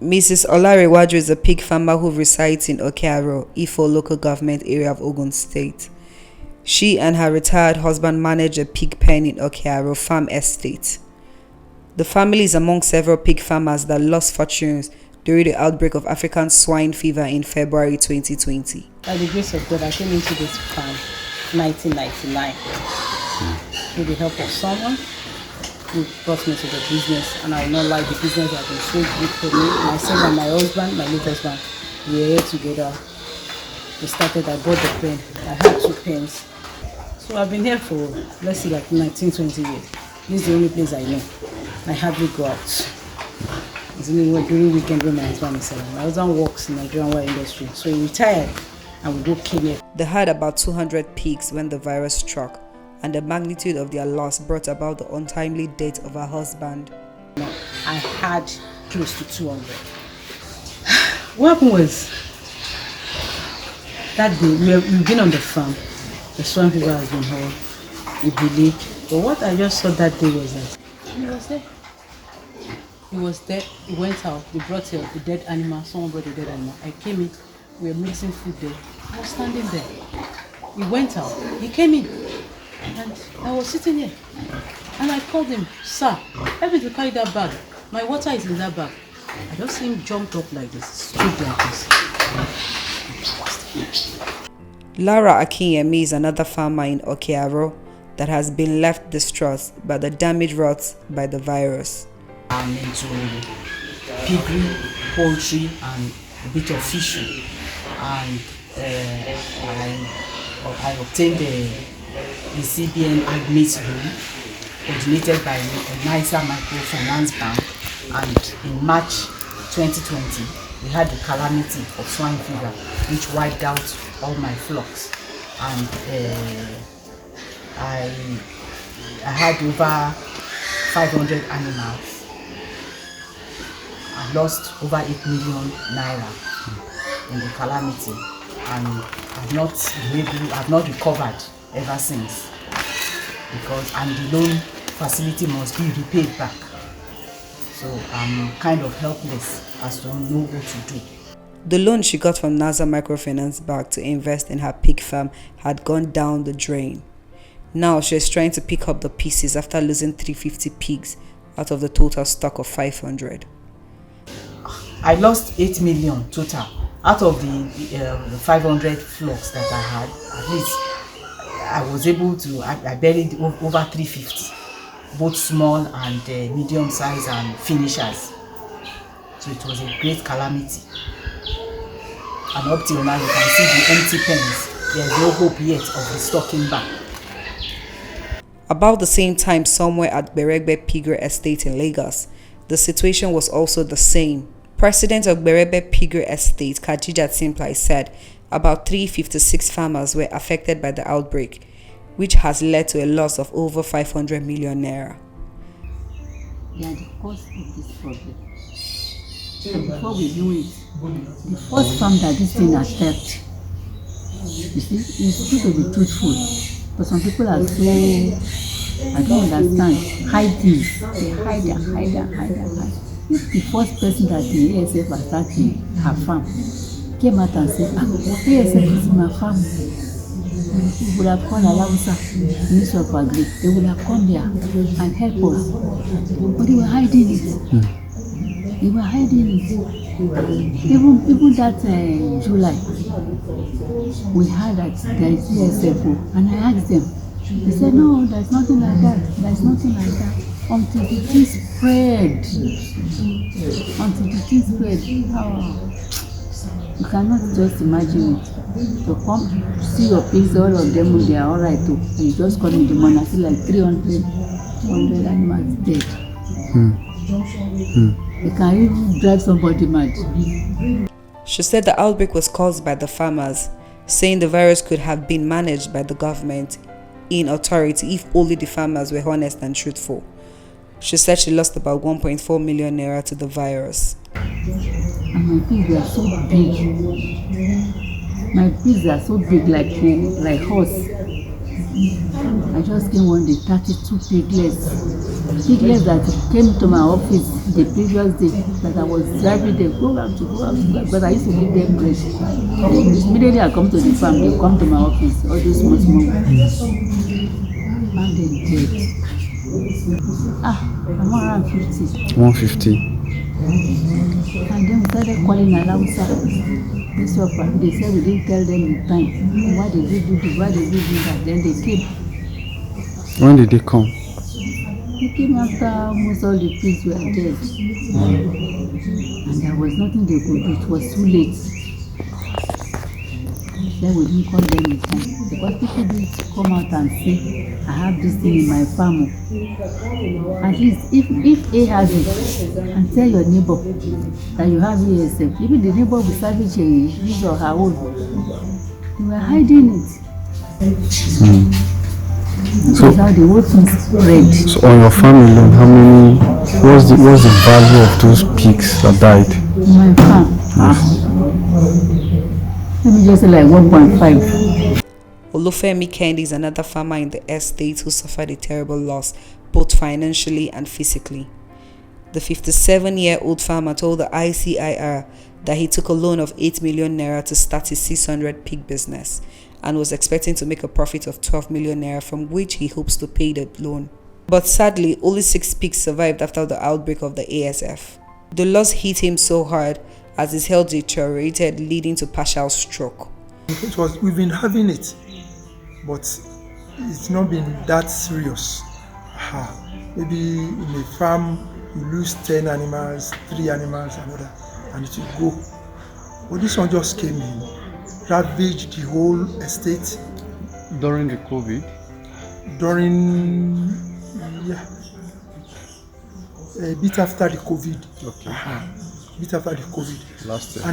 Mrs. Olanrewaju is a pig farmer who resides in Oke-Aro, Ifo local government area of Ogun State. She and her retired husband manage a pig pen in Oke-Aro farm estate. The family is among several pig farmers that lost fortunes during the outbreak of African Swine Fever in February 2020. By the grace of God, I came into this farm 1999 with the help of someone who brought me to the business, and I will not lie, the business has been so good for me. Myself and my husband, my late husband, we were here together. We started, I bought the pen. I had 2 pens. So I've been here for, let's say, like 19, 20 years. This is the only place I know. I hardly go out. It's only during weekend when my husband is around. My husband works in the Nigerian wire industry, so he retired and we go came here. They had about 200 pigs when the virus struck, and the magnitude of their loss brought about the untimely death of her husband. I had close to 200. What happened was, that day we've been on the farm. The swine fever has been held, we believe. But what I just saw that day was that he was there. He was there, he went out, they brought a dead animal, someone brought a dead animal. I came in, we were mixing food there. I was standing there. He went out, he came in, and I was sitting here. And I called him, sir, help me to carry that bag. My water is in that bag. I just see him jumped up like this, stood like this. Lara Akinyemi is another farmer in Oke-Aro that has been left distraught by the damage wrought by the virus. I'm into piggery, poultry, and a bit of fishing. And I obtained the CBN admit loan originated by a nicer microfinance bank. And in March 2020, we had the calamity of swine fever, which wiped out all my flocks. And I had over 500 animals. I lost over 8 million naira in the calamity, and I've not recovered ever since, because the loan facility must be repaid back. So I'm kind of helpless as to know what to do. The loan she got from NASA Microfinance Bank to invest in her pig farm had gone down the drain. Now she is trying to pick up the pieces after losing 350 pigs out of the total stock of 500. I lost 8 million total. Out of the 500 flocks that I had, at least I was able to, I buried over 350, both small and medium size and finishers. So it was a great calamity. And up till now you can see the empty pens. There is no hope yet of restocking back. About the same time, somewhere at Berebe Piggery Estate in Lagos, the situation was also the same. President of Berebe Piggery Estate, Khadija Simplai, said about 356 farmers were affected by the outbreak, which has led to a loss of over 500 million naira. They are the cause of this problem. And before we knew it, the first farm that this thing affected, you see, it's good to be truthful, but some people are so, I don't understand, hiding. They hide. If the first person that the ASF attacked her farm came out and said, ASF is in my farm, we would have called Alausa, Minister of Agri, they would have come there and help us. But they were hiding it. They were hiding it. Even that July, we heard that there is ASFO, and I asked them. They said, no, there's nothing like that. There's nothing like that. Until the thing spread. You cannot just imagine it. To come see your pigs, all of them, they are all right too. And you just come in the morning, I see like 300 animals dead. You can even drive somebody mad. She said the outbreak was caused by the farmers, saying the virus could have been managed by the government in authority if only the farmers were honest and truthful. She said she lost about 1.4 million naira to the virus. And my pigs are so big. My pigs are so big like horse. I just came one day, 32 piglets. piglets that came to my office the previous day that I was driving them, go out to go out, but I used to give them bread. Immediately I come to the farm, they come to my office, all those small ones. And they dead. I'm 150. 150. And then we started calling Alausa. This offer, they said we didn't tell them in time. Why did we do this? Why did we do that? Then they came. When did they come? They came after almost all the pigs were dead. And there was nothing they could do. It was too late. Then we didn't call them in time. Because people didn't come out and say, I have this thing in my farm. At least if A has it, and tell your neighbor that you have ASF, even the neighbor will salvage his or her own. You were hiding it. So how the whole thing spread. So on your farm alone, how many? What's the value of those pigs that died? My farm. Let me just say like 1.5. Olufemi Kendi is another farmer in the estate who suffered a terrible loss, both financially and physically. The 57-year-old farmer told the ICIR that he took a loan of 8 million naira to start his 600 pig business and was expecting to make a profit of 12 million naira, from which he hopes to pay the loan. But sadly, only 6 pigs survived after the outbreak of the ASF. The loss hit him so hard as his health deteriorated, leading to partial stroke. We've been having it, but it's not been that serious. Maybe in a farm you lose 10 animals, 3 animals, and it will go. But this one just came in, ravaged the whole estate. During the COVID? A bit after the COVID. Okay. A bit after the COVID. Last year.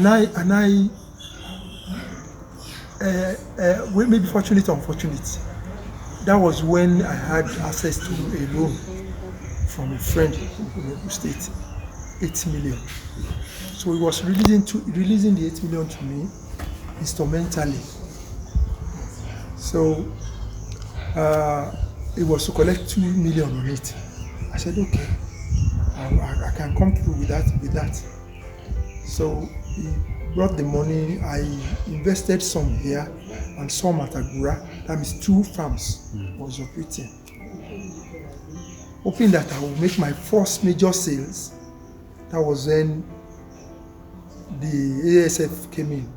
Maybe fortunate or unfortunate, that was when I had access to a loan from a friend in Ogun State, 8 million. So he was releasing the 8 million to me instrumentally. So it was to collect 2 million on it. I said, okay, I can come through with that. So he brought the money. I invested some here and some at Agura. That means 2 farms was operating. Hoping that I will make my first major sales. That was when the ASF came in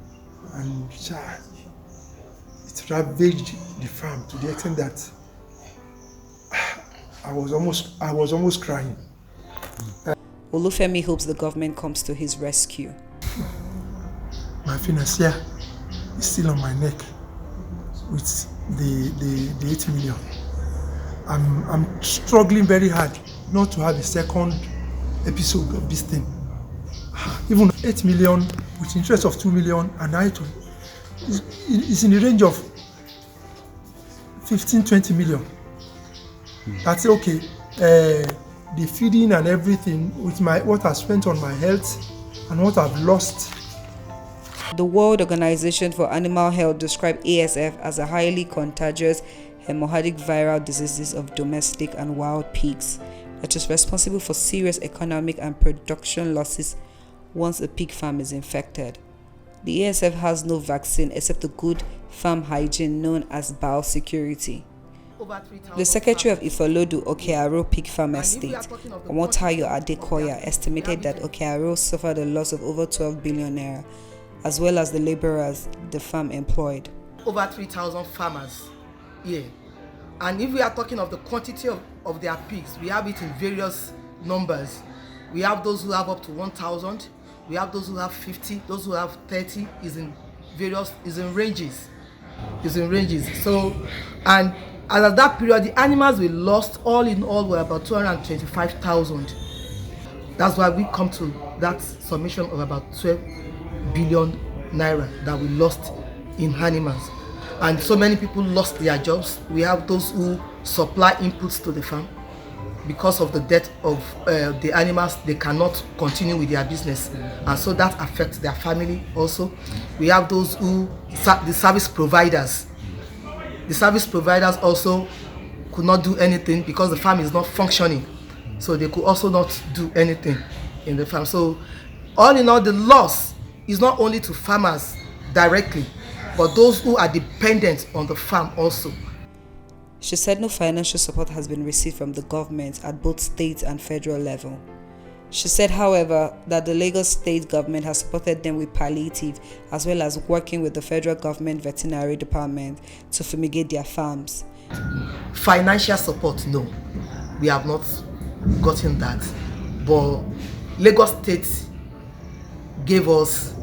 and it ravaged the farm to the extent that I was almost crying. Olufemi hopes the government comes to his rescue. My financier is still on my neck with the 8 million. I'm struggling very hard not to have a second episode of this thing. Even 8 million with interest of 2 million and item is in the range of 15-20 million. That's okay. The feeding and everything with what I spent on my health and what I've lost. The World Organization for Animal Health described ASF as a highly contagious hemorrhagic viral disease of domestic and wild pigs that is responsible for serious economic and production losses once a pig farm is infected. The ASF has no vaccine except a good farm hygiene known as biosecurity. The Secretary of Ifolodu Oke-Aro Pig Farm Estate, Omotayo Adekoya, estimated that Oke-Aro suffered a loss of over 12 billion naira, as well as the laborers the farm employed. Over 3,000 farmers here. And if we are talking of the quantity of their pigs, we have it in various numbers. We have those who have up to 1,000, we have those who have 50, those who have 30, is in ranges. So, and at that period, the animals we lost, all in all, were about 225,000. That's why we come to that summation of about 12 billion naira that we lost in animals. And so many people lost their jobs. We have those who supply inputs to the farm. Because of the death of the animals, they cannot continue with their business, and so that affects their family also. We have those who, the service providers. The service providers also could not do anything because the farm is not functioning. so they could also not do anything in the farm. So all in all, the loss is not only to farmers directly, but those who are dependent on the farm also. She said no financial support has been received from the government at both state and federal level. She said, however, that the Lagos state government has supported them with palliative as well as working with the federal government veterinary department to fumigate their farms. Financial support, no, we have not gotten that, but Lagos state gave us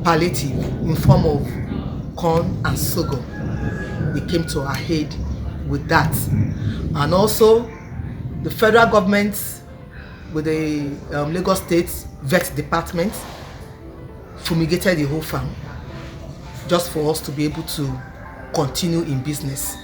palliative in form of corn and sorghum. They came to our aid with that, and also the federal government with the Lagos State Vet Department fumigated the whole farm just for us to be able to continue in business.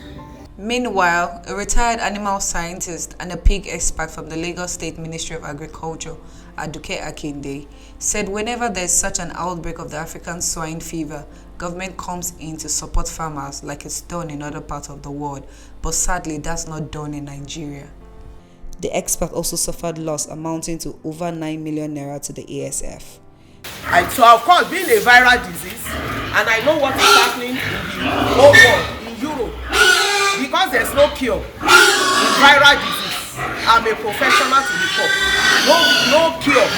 Meanwhile, a retired animal scientist and a pig expert from the Lagos State Ministry of Agriculture, Aduke Akinde, said whenever there is such an outbreak of the African Swine Fever, government comes in to support farmers like it's done in other parts of the world, but sadly that's not done in Nigeria. The expert also suffered loss amounting to over 9 million naira to the ASF. And so, of course, being a viral disease, and I know what is happening in the whole world, in Europe, because there's no cure in viral disease. I'm a professional to the top. No cure.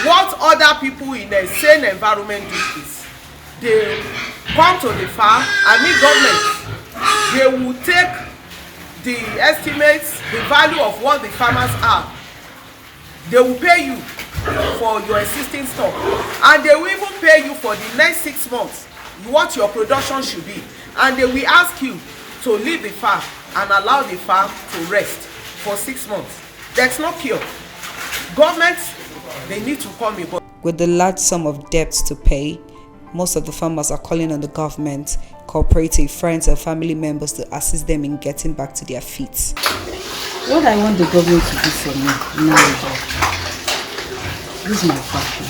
What other people in a sane environment do is they come to the farm and meet government. They will take the estimates, the value of what the farmers are. They will pay you for your existing stock, and they will even pay you for the next 6 months what your production should be, and they will ask you to leave the farm and allow the farm to rest for 6 months. There's no cure. Governments, they need to come in. With the large sum of debts to pay, most of the farmers are calling on the government, cooperative, friends and family members to assist them in getting back to their feet. What I want the government to do for me now is that this is my passion.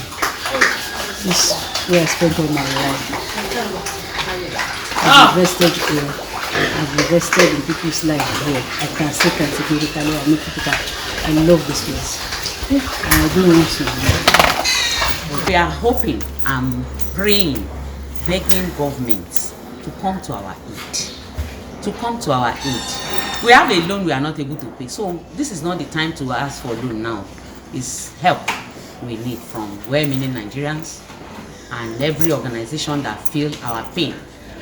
This is where I spent all my life. I've invested here. I've invested in people's lives here. I can say categorically, I make people that I love this place. And I don't want to. We are hoping and praying, begging governments to come to our aid. To come to our aid. We have a loan we are not able to pay. So this is not the time to ask for loan now. It's help we need from well-meaning Nigerians and every organization that feel our pain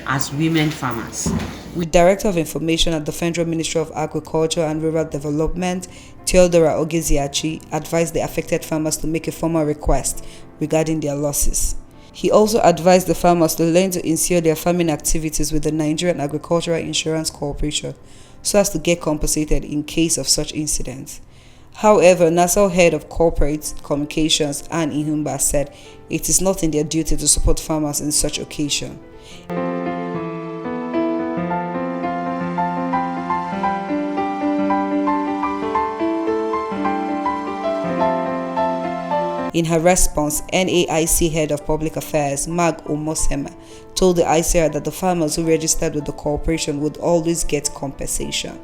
as women farmers. With Director of Information at the Federal Ministry of Agriculture and Rural Development, Theodora Ogeziachi, advised the affected farmers to make a formal request regarding their losses. He also advised the farmers to learn to insure their farming activities with the Nigerian Agricultural Insurance Corporation so as to get compensated in case of such incidents. However, Nassau Head of Corporate Communications, Ann Ihumba, said it is not in their duty to support farmers in such occasion. In her response, NAIC Head of Public Affairs, Mag Omosema, told the ICR that the farmers who registered with the corporation would always get compensation.